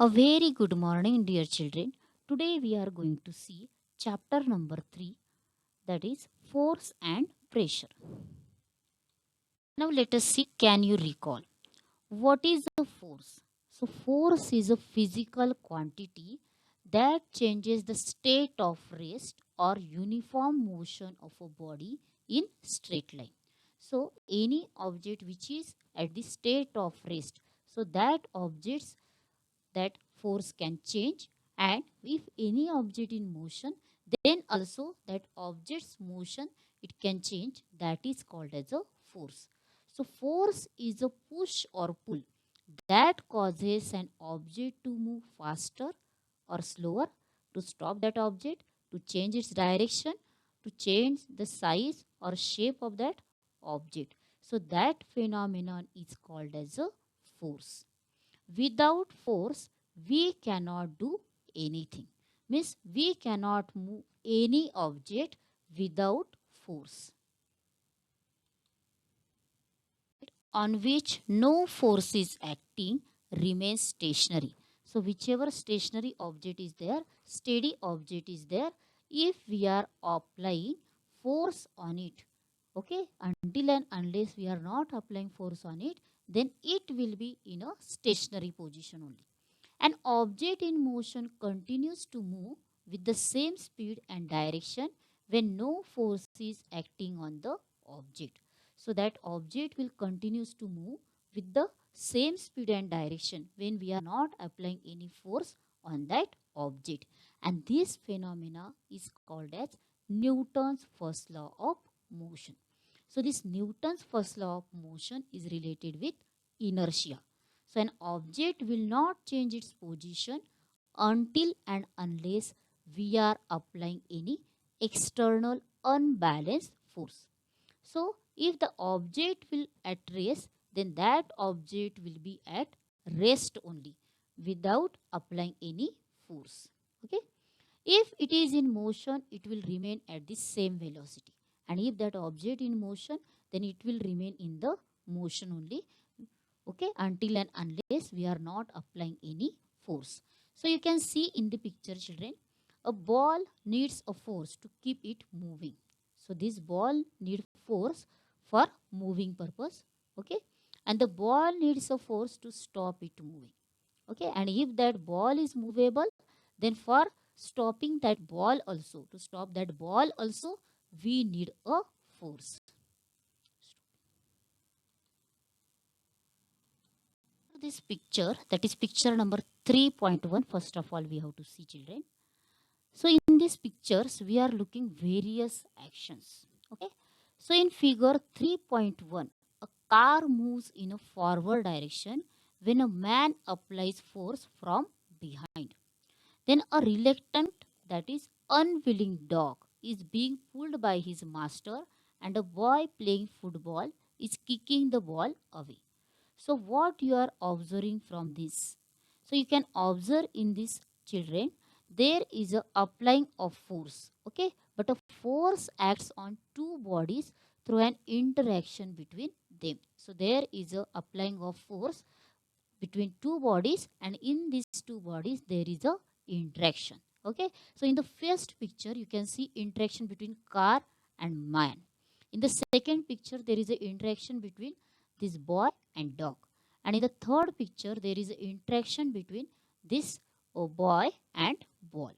A very good morning, dear children. Today we are going to see chapter number 3, that is force and pressure. Now let us see, can you recall what is the force? So, force is a physical quantity that changes the state of rest or uniform motion of a body in straight line. So, any object which is at the state of rest, so that objects that force can change, and if any object in motion, then also that object's motion it can change, that is called as a force. So force is a push or pull that causes an object to move faster or slower, to stop that object, to change its direction, to change the size or shape of that object. So that phenomenon is called as a force. Without force, we cannot do anything. Means we cannot move any object without force, on which no force is acting remains stationary. So whichever stationary object is there, steady object is there, if we are applying force on it, okay, until and unless we are not applying force on it, then it will be in a stationary position only. An object in motion continues to move with the same speed and direction when no force is acting on the object. So that object will continues to move with the same speed and direction when we are not applying any force on that object. And this phenomena is called as Newton's first law of motion. So this Newton's first law of motion is related with inertia. So an object will not change its position until and unless we are applying any external unbalanced force. So if the object will at rest, then that object will be at rest only without applying any force. Okay. If it is in motion, it will remain at the same velocity. And if that object in motion, then it will remain in the motion only, okay, until and unless we are not applying any force. So you can see in the picture, children, a ball needs a force to keep it moving. So this ball needs force for moving purpose, okay, and the ball needs a force to stop it moving, okay. And if that ball is movable, then for stopping that ball also, to stop that ball also, we need a force. This picture, that is picture number 3.1, first of all we have to see, children. So in these pictures we are looking various actions, okay. So in figure 3.1, a car moves in a forward direction when a man applies force from behind. Then a reluctant, that is unwilling dog is being pulled by his master, and a boy playing football is kicking the ball away. So what you are observing from this? So you can observe in this, children, there is a applying of force, okay, but a force acts on two bodies through an interaction between them. So there is a applying of force between two bodies, and in these two bodies there is a interaction, okay. So in the first picture you can see interaction between car and man. In the second picture there is a interaction between this boy and dog, and in the third picture there is a interaction between this boy and ball.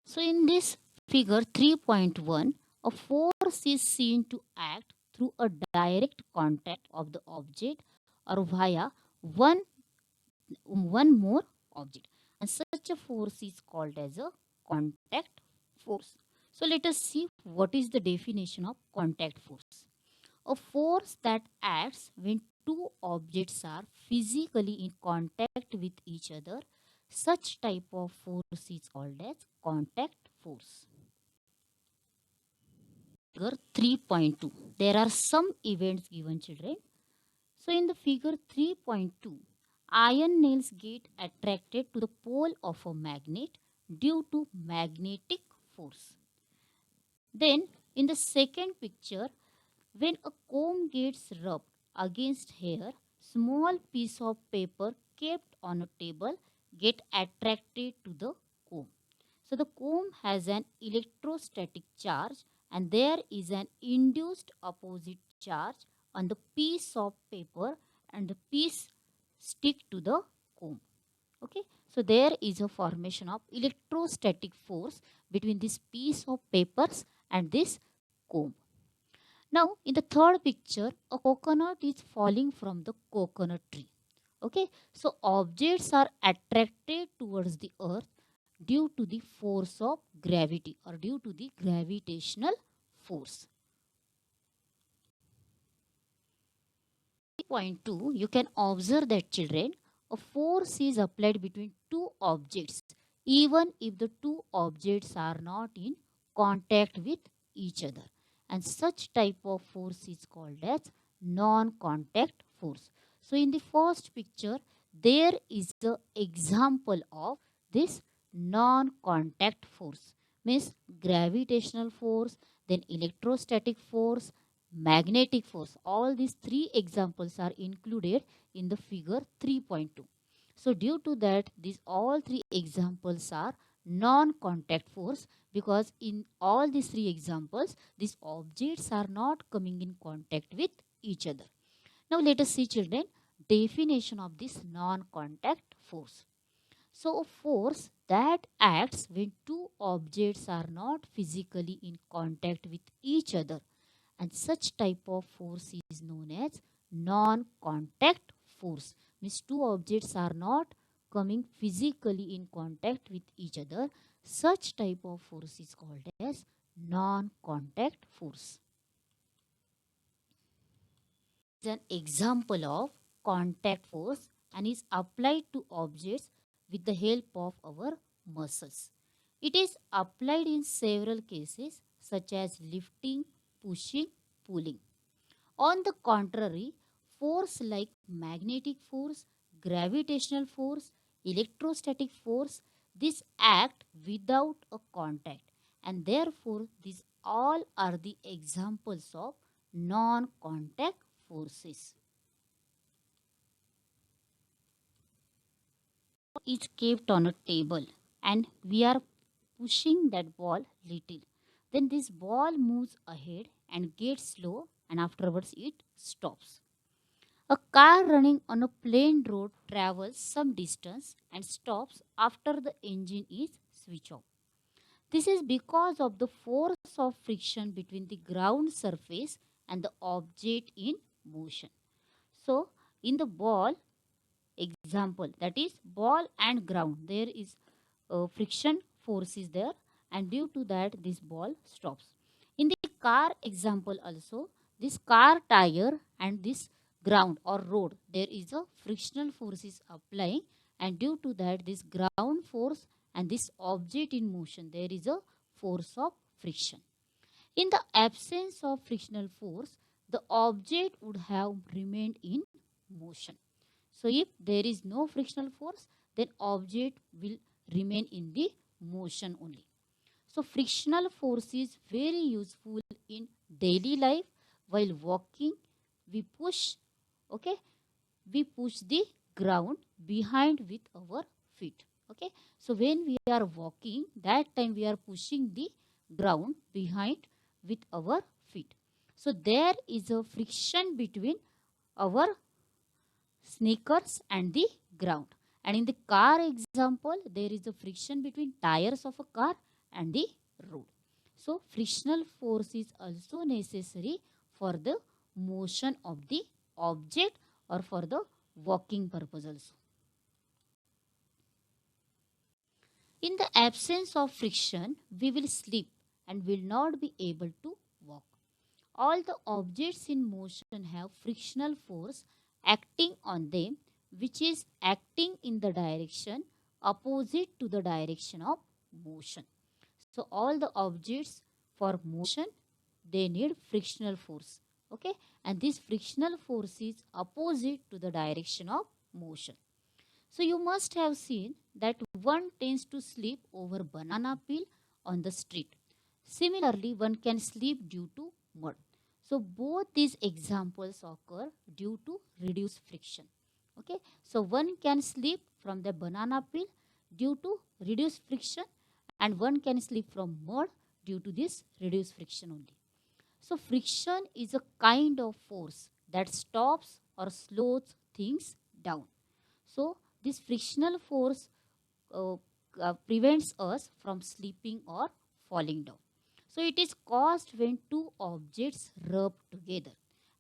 So in this figure 3.1, a force is seen to act through a direct contact of the object or via one one more object, and such a force is called as a contact force. So let us see what is the definition of contact force. A force that acts when two objects are physically in contact with each other. Such type of force is called as contact force. Figure 3.2. There are some events given, children. So in the figure 3.2, iron nails get attracted to the pole of a magnet due to magnetic force. Then in the second picture, when a comb gets rubbed against hair, small piece of paper kept on a table get attracted to the comb. So the comb has an electrostatic charge and there is an induced opposite charge on the piece of paper and the piece stick to the comb. Okay, so there is a formation of electrostatic force between this piece of papers and this comb. Now, in the third picture, a coconut is falling from the coconut tree. Okay, so objects are attracted towards the earth due to the force of gravity or due to the gravitational force. Point 2, you can observe that children, a force is applied between two objects even if the two objects are not in contact with each other, and such type of force is called as non-contact force. So in the first picture there is the example of this non-contact force, means gravitational force, then electrostatic force, magnetic force. All these three examples are included in the figure 3.2. So due to that, these all three examples are non-contact force, because in all these three examples, these objects are not coming in contact with each other. Now let us see, children, definition of this non-contact force. So a force that acts when two objects are not physically in contact with each other, and such type of force is known as non-contact force. Means two objects are not coming physically in contact with each other. Such type of force is called as non-contact force. Is an example of contact force and is applied to objects with the help of our muscles. It is applied in several cases such as lifting, pushing, pulling. On the contrary, force like magnetic force, gravitational force, electrostatic force, this act without a contact, and therefore these all are the examples of non-contact forces. Is kept on a table and we are pushing that ball little. Then this ball moves ahead and gets slow and afterwards it stops. A car running on a plain road travels some distance and stops after the engine is switched off. This is because of the force of friction between the ground surface and the object in motion. So, in the ball example, that is ball and ground, there is friction force is there, and due to that this ball stops. In the car example also, this car tire and this ground or road, there is a frictional force is applying, and due to that this ground force and this object in motion, there is a force of friction. In the absence of frictional force, the object would have remained in motion. So if there is no frictional force, then object will remain in the motion only. So frictional force is very useful in daily life. While walking, we push, okay, we push the ground behind with our feet. Okay, so when we are walking, that time we are pushing the ground behind with our feet. So there is a friction between our sneakers and the ground. And in the car example, there is a friction between tires of a car and the road. So frictional force is also necessary for the motion of the object or for the walking purpose also. In the absence of friction, we will slip and will not be able to walk. All the objects in motion have frictional force acting on them, which is acting in the direction opposite to the direction of motion. So all the objects for motion, they need frictional force. Okay, and this frictional force is opposite to the direction of motion. So you must have seen that one tends to slip over banana peel on the street. Similarly, one can slip due to mud. So both these examples occur due to reduced friction. Okay, so one can slip from the banana peel due to reduced friction, and one can slip from mud due to this reduced friction only. So friction is a kind of force that stops or slows things down. So this frictional force uh, prevents us from slipping or falling down. So it is caused when two objects rub together,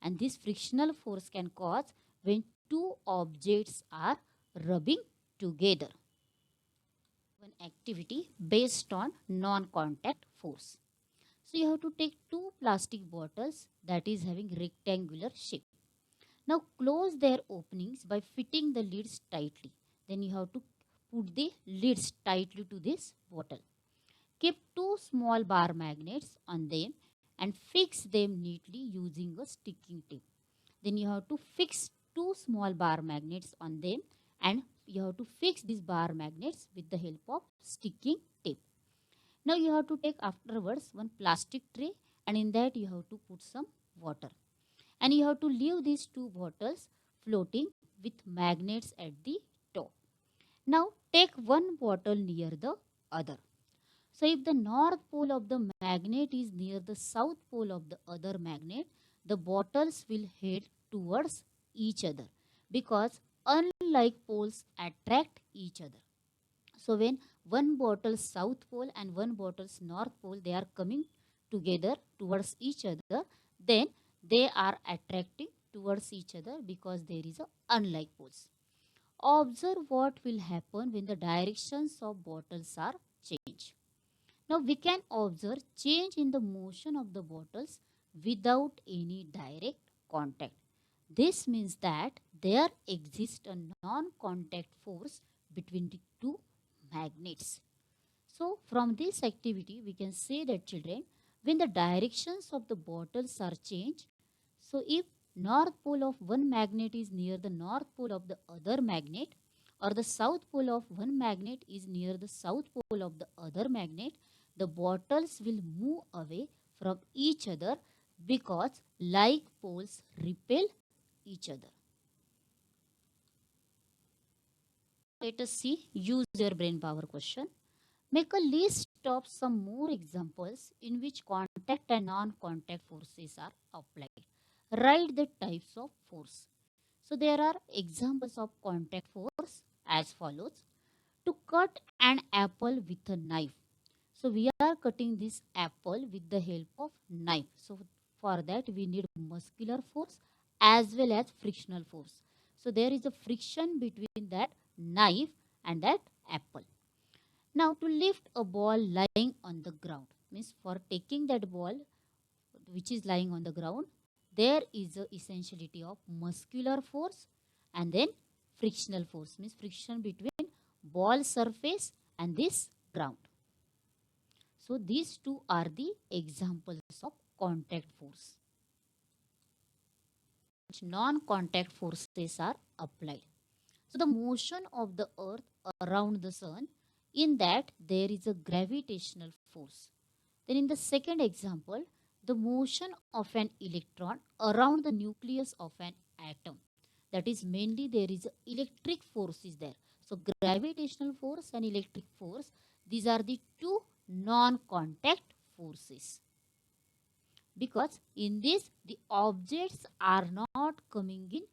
and this frictional force can cause when two objects are rubbing together. One activity based on non-contact force. So you have to take two plastic bottles that is having rectangular shape. Now close their openings by fitting the lids tightly. Then you have to put the lids tightly to this bottle. Keep two small bar magnets on them and fix them neatly using a sticking tape. Then you have to fix two small bar magnets on them, and you have to fix these bar magnets with the help of sticking tape. Now you have to take afterwards one plastic tray, and in that you have to put some water. And you have to leave these two bottles floating with magnets at the top. Now take one bottle near the other. So if the north pole of the magnet is near the south pole of the other magnet, the bottles will head towards each other, because unlike poles attract each other. So when one bottle's south pole and one bottle's north pole, they are coming together towards each other, then they are attracting towards each other because there is a unlike poles. Observe what will happen when the directions of bottles are changed. Now we can observe change in the motion of the bottles without any direct contact. This means that there exists a non-contact force between the two magnets. So from this activity we can say that children, when the directions of the bottles are changed, so if north pole of one magnet is near the north pole of the other magnet, or the south pole of one magnet is near the south pole of the other magnet, the bottles will move away from each other because like poles repel each other. Let us see use your brain power question. Make a list of some more examples in which contact and non-contact forces are applied. Write the types of force. So there are examples of contact force as follows. To cut an apple with a knife. So we are cutting this apple with the help of knife. So for that we need muscular force as well as frictional force. So there is a friction between that knife and that apple. Now to lift a ball lying on the ground, means for taking that ball which is lying on the ground, there is a essentiality of muscular force and then frictional force, means friction between ball surface and this ground. So these two are the examples of contact force. Non-contact forces are applied. So the motion of the earth around the sun, in that there is a gravitational force. Then in the second example, the motion of an electron around the nucleus of an atom. That is mainly there is a electric force is there. So gravitational force and electric force, these are the two non-contact forces. Because in this the objects are not coming in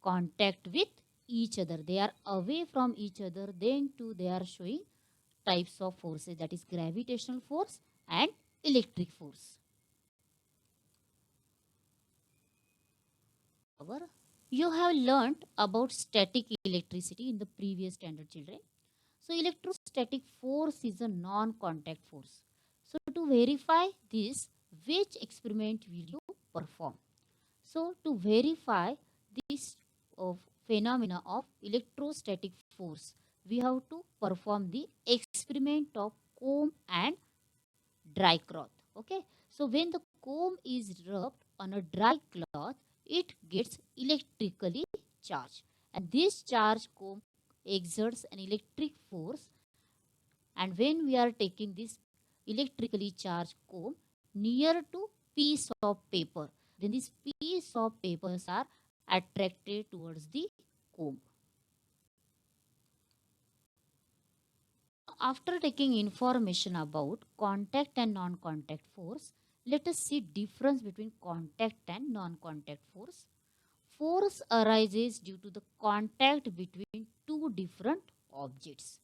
contact with each other. They are away from each other. Then too they are showing types of forces, that is gravitational force and electric force. You have learnt about static electricity in the previous standard, children. So electrostatic force is a non-contact force. So to verify this, which experiment will you perform? So to verify this phenomena of electrostatic force, we have to perform the experiment of comb and dry cloth. Okay. So when the comb is rubbed on a dry cloth, it gets electrically charged. And this charged comb exerts an electric force. And when we are taking this electrically charged comb near to piece of paper, then this piece of papers are attracted towards the comb. After taking information about contact and non-contact force, let us see difference between contact and non-contact force. Force arises due to the contact between two different objects.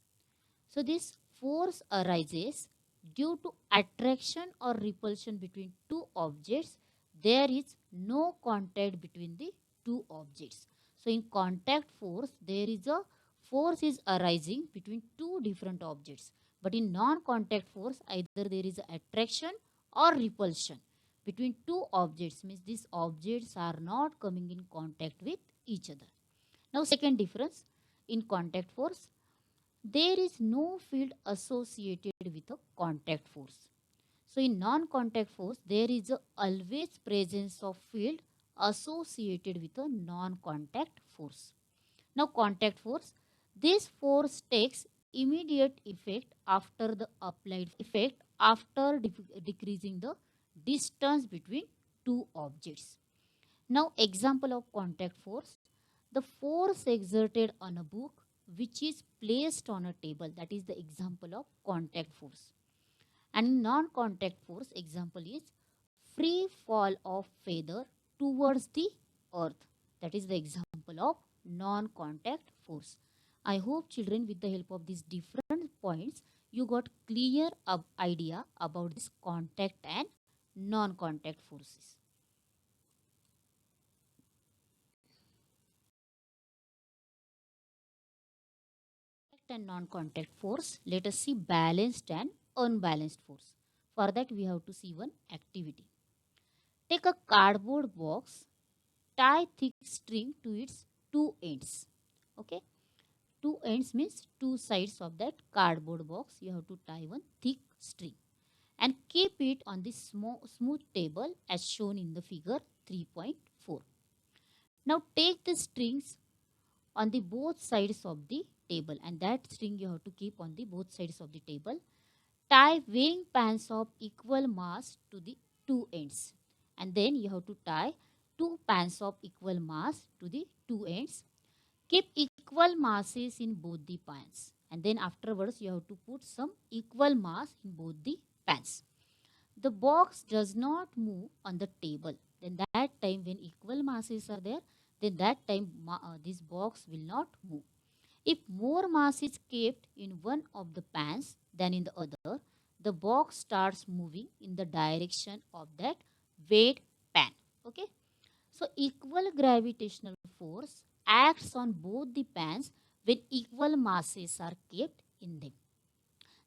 So this force arises due to attraction or repulsion between two objects. There is no contact between the two objects. So in contact force, there is a force is arising between two different objects. But in non-contact force, either there is attraction or repulsion between two objects, means these objects are not coming in contact with each other. Now second difference, in contact force, there is no field associated with a contact force. So in non-contact force, there is a always presence of field associated with a non-contact force. Now contact force, this force takes immediate effect after the applied effect after decreasing the distance between two objects. Now example of contact force, the force exerted on a book which is placed on a table, that is the example of contact force. And non-contact force example is free fall of feather towards the earth, that is the example of non-contact force. I hope children, with the help of these different points, you got clear idea about this contact and non-contact forces. And non-contact force, let us see balanced and unbalanced force. For that we have to see one activity. Take a cardboard box, tie thick string to its two ends. Okay, two ends means two sides of that cardboard box. You have to tie one thick string and keep it on the smooth table as shown in the figure 3.4. Now take the strings on the both sides of the table, and that string you have to keep on the both sides of the table. Tie weighing pans of equal mass to the two ends, and then you have to tie two pans of equal mass to the two ends. Keep equal masses in both the pans, and then afterwards you have to put some equal mass in both the pans. The box does not move on the table. Then that time when equal masses are there, then that time this box will not move. If more mass is kept in one of the pans than in the other, the box starts moving in the direction of that weight pan. Okay. So equal gravitational force acts on both the pans when equal masses are kept in them.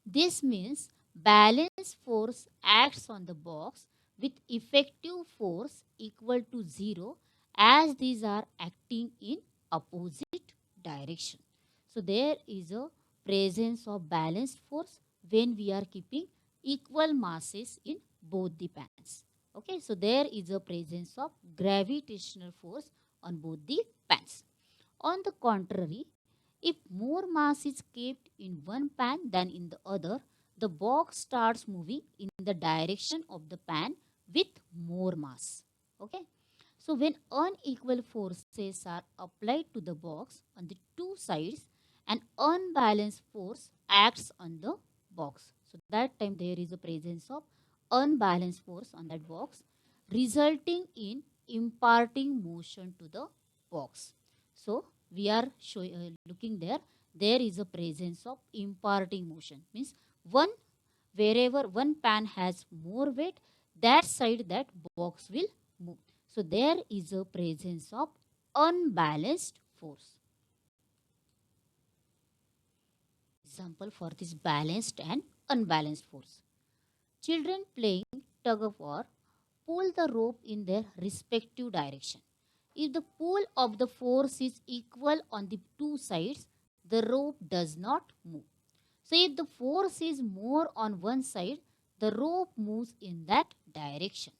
This means balance force acts on the box with effective force equal to 0, as these are acting in opposite direction. So there is a presence of balanced force when we are keeping equal masses in both the pans. Okay, so there is a presence of gravitational force on both the pans. On the contrary, if more mass is kept in one pan than in the other, the box starts moving in the direction of the pan with more mass. Okay. So when unequal forces are applied to the box on the two sides, an unbalanced force acts on the box. So that time there is a presence of unbalanced force on that box, resulting in imparting motion to the box. So we are looking there, there is a presence of imparting motion, means one, wherever one pan has more weight, that side that box will move. So there is a presence of unbalanced force. Example for this balanced and unbalanced force. Children playing tug of war pull the rope in their respective direction. If the pull of the force is equal on the two sides, the rope does not move. So if the force is more on one side, the rope moves in that direction.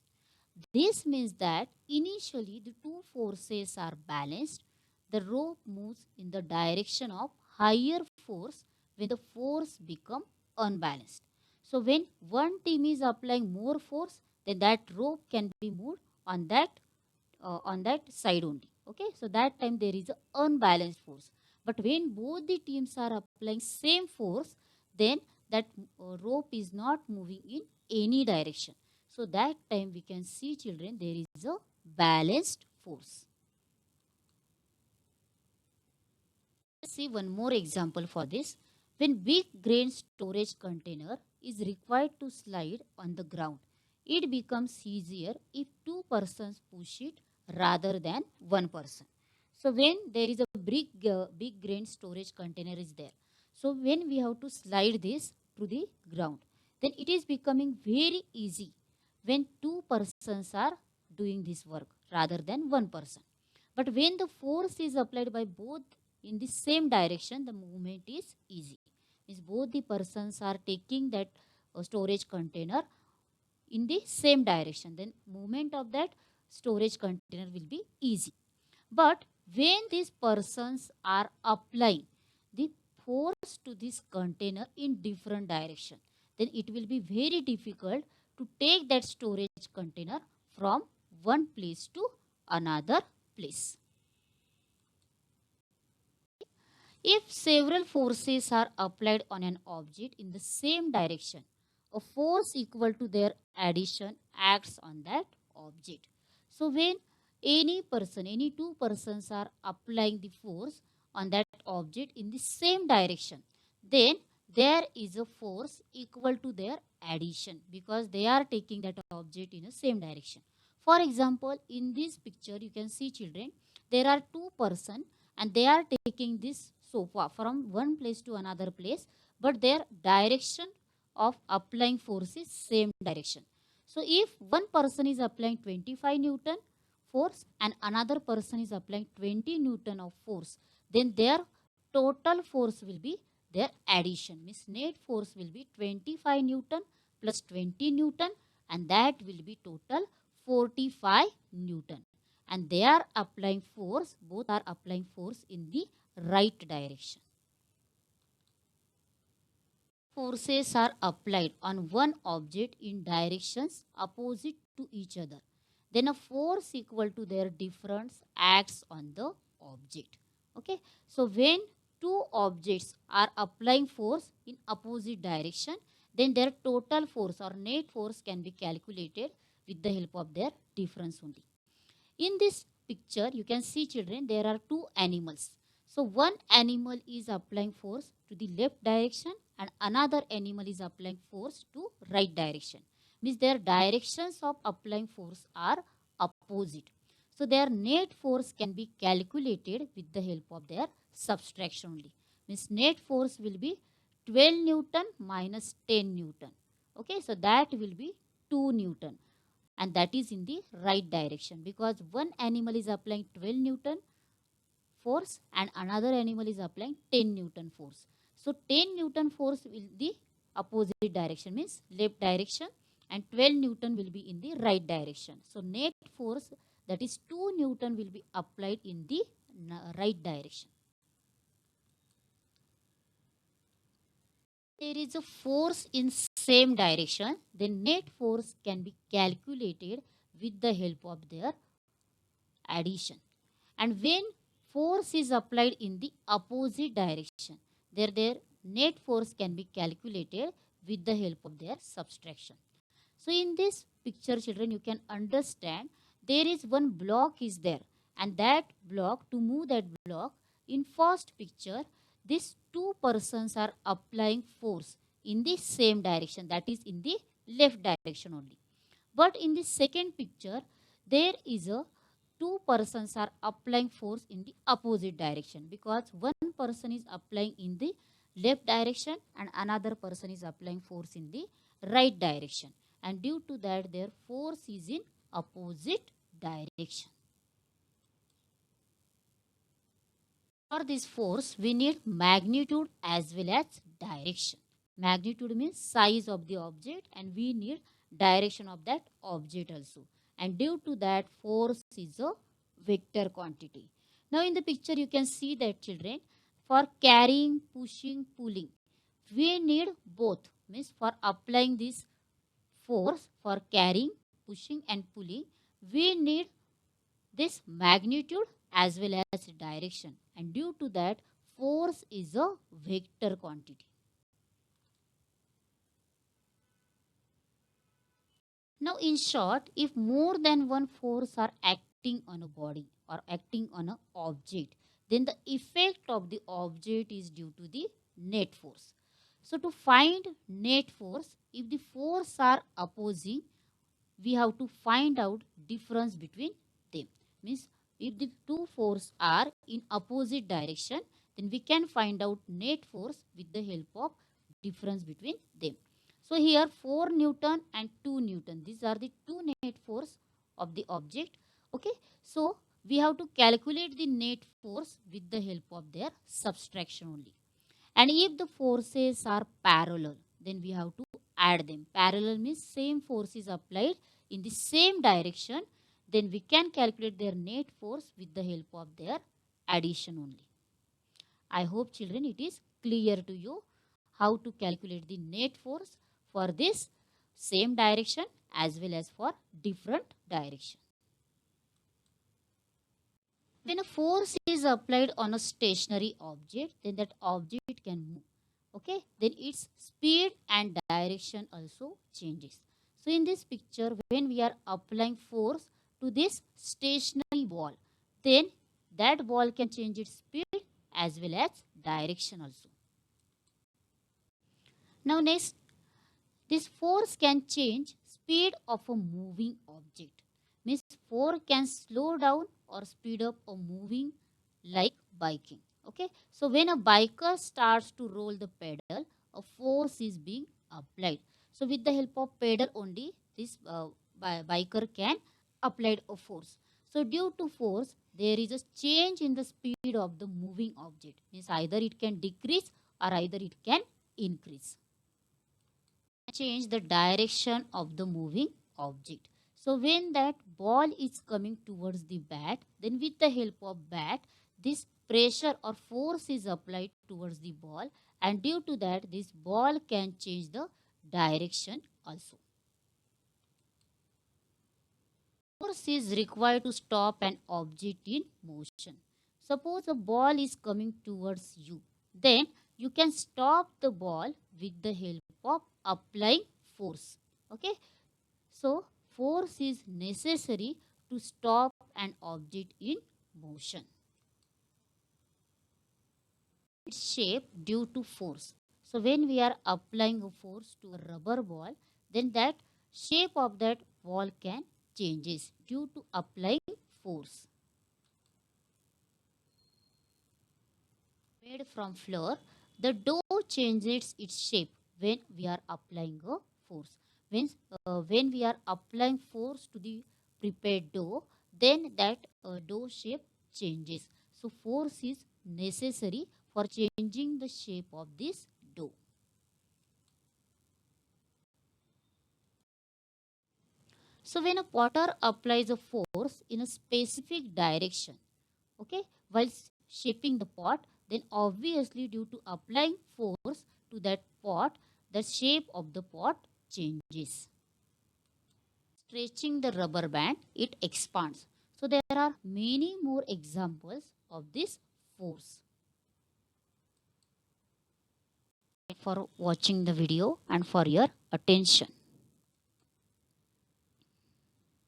This means that initially the two forces are balanced. The rope moves in the direction of higher force when the force becomes unbalanced. So when one team is applying more force, then that rope can be moved on that side only. Okay, so that time there is a unbalanced force. But when both the teams are applying same force, then that rope is not moving in any direction. So that time we can see, children, there is a balanced force. Let's see one more example for this. When big grain storage container is required to slide on the ground, it becomes easier if two persons push it rather than one person. So when there is a big grain storage container is there, so when we have to slide this to the ground, then it is becoming very easy when two persons are doing this work rather than one person. But when the force is applied by both in the same direction, the movement is easy. Means both the persons are taking that storage container in the same direction, then movement of that storage container will be easy. But when these persons are applying the force to this container in different direction, then it will be very difficult to take that storage container from one place to another place. If several forces are applied on an object in the same direction, a force equal to their addition acts on that object. So when any two persons are applying the force on that object in the same direction, then there is a force equal to their addition because they are taking that object in the same direction. For example, in this picture you can see, children, there are two persons and they are taking this sofa from one place to another place, but their direction of applying force is same direction. So if one person is applying 25 Newton force and another person is applying 20 Newton of force, then their total force will be their addition. Means net force will be 25 Newton plus 20 Newton, and that will be total 45 Newton. And they are applying force, both are applying force in the right direction. Forces are applied on one object in directions opposite to each other, then a force equal to their difference acts on the object. Okay, so when two objects are applying force in opposite direction, then their total force or net force can be calculated with the help of their difference only. In this picture, you can see, children, there are two animals. So one animal is applying force to the left direction and another animal is applying force to right direction. Means their directions of applying force are opposite. So their net force can be calculated with the help of their subtraction only. Means net force will be 12 Newton minus 10 Newton. Okay, so that will be 2 Newton, and that is in the right direction because one animal is applying 12 Newton force and another animal is applying 10 Newton force. So 10 Newton force will the opposite direction, means left direction, and 12 Newton will be in the right direction. So net force, that is 2 Newton, will be applied in the right direction. There is a force in same direction, then net force can be calculated with the help of their addition. And when force is applied in the opposite direction, their net force can be calculated with the help of their subtraction. So in this picture, children, you can understand there is one block is there, and that block, to move that block, in first picture, these two persons are applying force in the same direction, that is in the left direction only. But in the second picture, there is a two persons are applying force in the opposite direction because one person is applying in the left direction and another person is applying force in the right direction, and due to that their force is in opposite direction. For this force we need magnitude as well as direction. Magnitude means size of the object and we need direction of that object also, and due to that force is a vector quantity. Now in the picture you can see that, children, for carrying, pushing, pulling, we need both. Means for applying this force for carrying, pushing and pulling, we need this magnitude as well as direction, and due to that force is a vector quantity. Now in short, if more than one force are acting on a body or acting on an object, then the effect of the object is due to the net force. So to find net force, if the force are opposing, we have to find out difference between them. Means if the two forces are in opposite direction, then we can find out net force with the help of difference between them. So here 4 Newton and 2 Newton, these are the two net force of the object. Okay, so we have to calculate the net force with the help of their subtraction only. And if the forces are parallel, then we have to add them. Parallel means same force is applied in the same direction. Then we can calculate their net force with the help of their addition only. I hope children it is clear to you how to calculate the net force for this same direction as well as for different direction. When a force is applied on a stationary object, then that object can move. Okay, then its speed and direction also changes. So in this picture, when we are applying force to this stationary ball, then that ball can change its speed as well as direction also. Now next, this force can change speed of a moving object. Means force can slow down or speed up a moving like biking. Okay, so when a biker starts to roll the pedal, a force is being applied. So with the help of pedal only, this biker can apply a force. So due to force, there is a change in the speed of the moving object. Means either it can decrease or either it can increase. Change the direction of the moving object. So when that ball is coming towards the bat, then with the help of bat, this pressure or force is applied towards the ball, and due to that this ball can change the direction also. Force is required to stop an object in motion. Suppose a ball is coming towards you, then you can stop the ball with the help of applying force. Okay, so force is necessary to stop an object in motion. Its shape due to force. So when we are applying a force to a rubber ball, then that shape of that ball can changes due to applying force. Made from flour, the dough changes its shape when we are applying a force. When we are applying force to the prepared dough, then that dough shape changes. So force is necessary for changing the shape of this dough. So when a potter applies a force in a specific direction, okay, while shaping the pot, then obviously due to applying force to that pot, the shape of the pot changes. Stretching the rubber band, it expands. So there are many more examples of this force. For watching the video and for your attention.